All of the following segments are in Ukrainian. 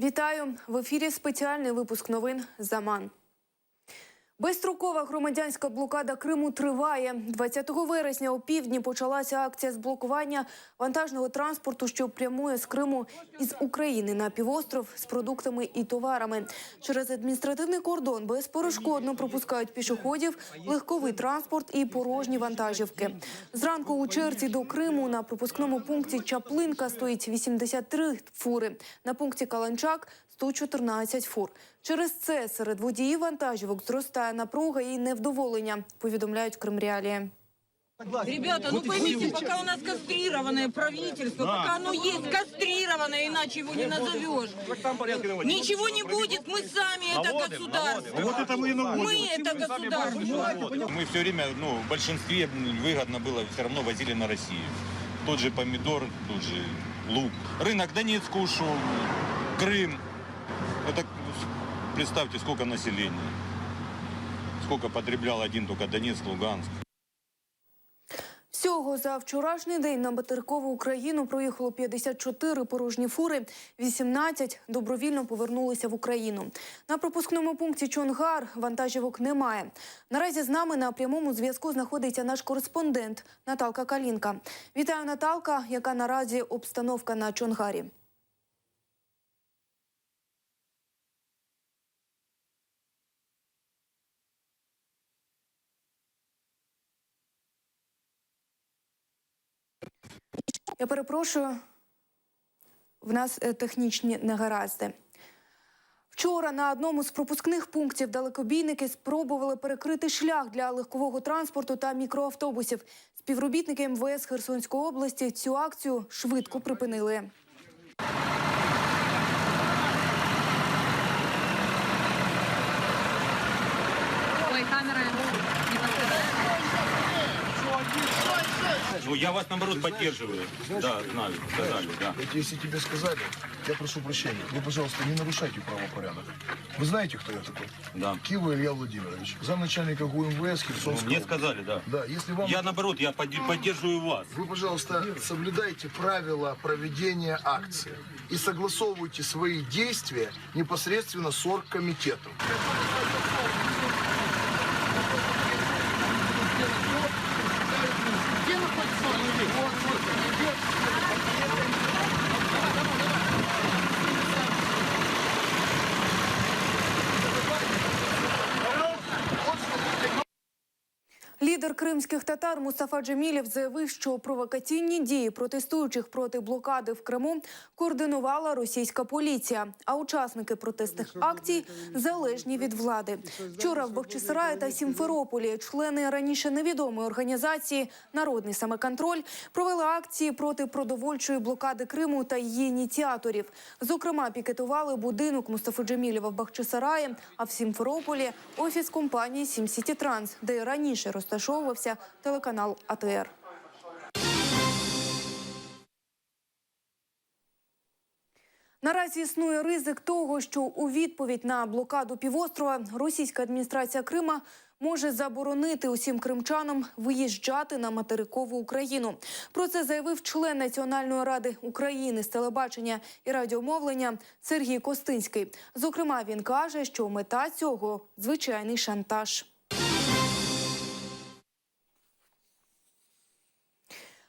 Вітаю! В ефірі спеціальний випуск новин «Заман». Безстрокова громадянська блокада Криму триває. 20 вересня опівдні почалася акція з блокування вантажного транспорту, що прямує з Криму із України на півостров з продуктами і товарами. Через адміністративний кордон безперешкодно пропускають пішоходів, легковий транспорт і порожні вантажівки. Зранку у черзі до Криму на пропускному пункті Чаплинка стоїть 83 фури, на пункті Каланчак – 114 фур. Через це серед водіїв вантажівок зростає напруга і невдоволення, повідомляють Кримреалії. Ребята, ну поймите, пока у нас кастрированное правительство, пока оно есть кастрированное, иначе его не назовешь. Ничего не будет, мы сами это государство. Вот это мы и наводим. Мы это государство. Мы все время, в большинстве выгодно было, все равно возили на Россию. Тот же помидор, тот же лук. Рынок Донецк ушел, Крым. Это, представьте, сколько населения. Сколько потреблял один только Донецк, Луганск. Всього за вчорашній день на материкову Україну проїхало 54 порожні фури, 18 добровільно повернулися в Україну. На пропускному пункті Чонгар вантажівок немає. Наразі з нами на прямому зв'язку знаходиться наш кореспондент Наталка Калінка. Вітаю, Наталка, яка наразі обстановка на Чонгарі? Я перепрошую, в нас технічні негаразди. Вчора на одному з пропускних пунктів далекобійники спробували перекрити шлях для легкового транспорту та мікроавтобусів. Співробітники МВС Херсонської області цю акцію швидко припинили. Ой, камера не подсказывает. Ну, я вас, наоборот, поддерживаю. Да, знаю, сказали, да. Вот если тебе сказали, я прошу прощения. Вы, пожалуйста, не нарушайте правопорядок. Вы знаете, кто я такой? Да. Кива Илья Владимирович, замначальника ГУМВС Херсонской. Мне сказали, да. Да, если вам... Я, наоборот, я поддерживаю вас. Вы, пожалуйста, соблюдайте правила проведения акции и согласовывайте свои действия непосредственно с оргкомитетом. Лідер кримських татар Мустафа Джемілєв заявив, що провокаційні дії протестуючих проти блокади в Криму координувала російська поліція, а учасники протестних акцій залежні від влади. Вчора в Бахчисараї та Сімферополі члени раніше невідомої організації «Народний самоконтроль» провели акції проти продовольчої блокади Криму та її ініціаторів. Зокрема, пікетували будинок Мустафи Джемілєва в Бахчисараї, а в Сімферополі – офіс компанії «Сім-Сіті Транс», де і раніше розташовувався телеканал АТР. Наразі існує ризик того, що у відповідь на блокаду півострова російська адміністрація Крима може заборонити усім кримчанам виїжджати на материкову Україну. Про це заявив член Національної ради України з телебачення і радіомовлення Сергій Костинський. Зокрема, він каже, що мета цього – звичайний шантаж.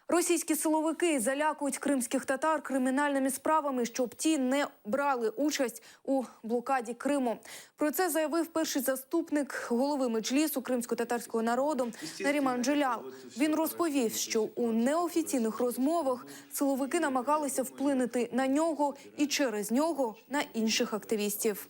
Російські силовики залякують кримських татар кримінальними справами, щоб ті не брали участь у блокаді Криму. Про це заявив перший заступник голови Меджлісу кримсько-татарського народу Наріман Джелял. Він розповів, що у неофіційних розмовах силовики намагалися вплинути на нього і через нього на інших активістів.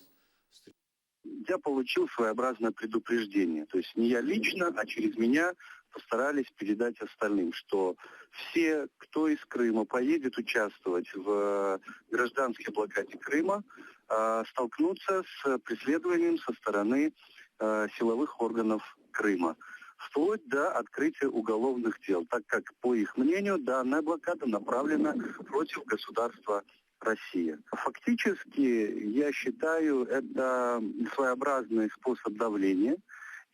Я получил своеобразное предупреждение. То есть не я лично, а через меня постарались передать остальным, что все, кто из Крыма поедет участвовать в гражданской блокаде Крыма, столкнутся с преследованием со стороны силовых органов Крыма, вплоть до открытия уголовных дел, так как, по их мнению, данная блокада направлена против государства Россия. Фактически, я считаю, это своеобразный способ давления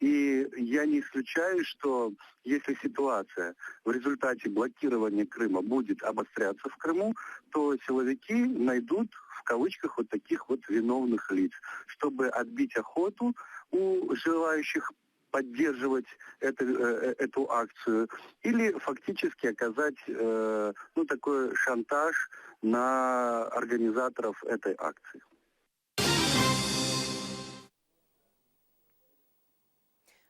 И я не исключаю, что если ситуация в результате блокирования Крыма будет обостряться в Крыму, то силовики найдут в кавычках вот таких вот виновных лиц, чтобы отбить охоту у желающих поддерживать эту акцию или фактически оказать такой шантаж на организаторов этой акции.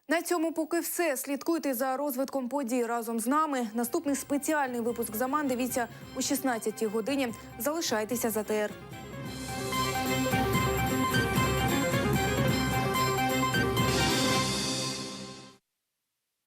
На цьому поки все. Слідкуйте за розвитком подій разом з нами. Наступний спеціальний випуск «Заман» дивіться о 16-й годині. Залишайтеся з АТР.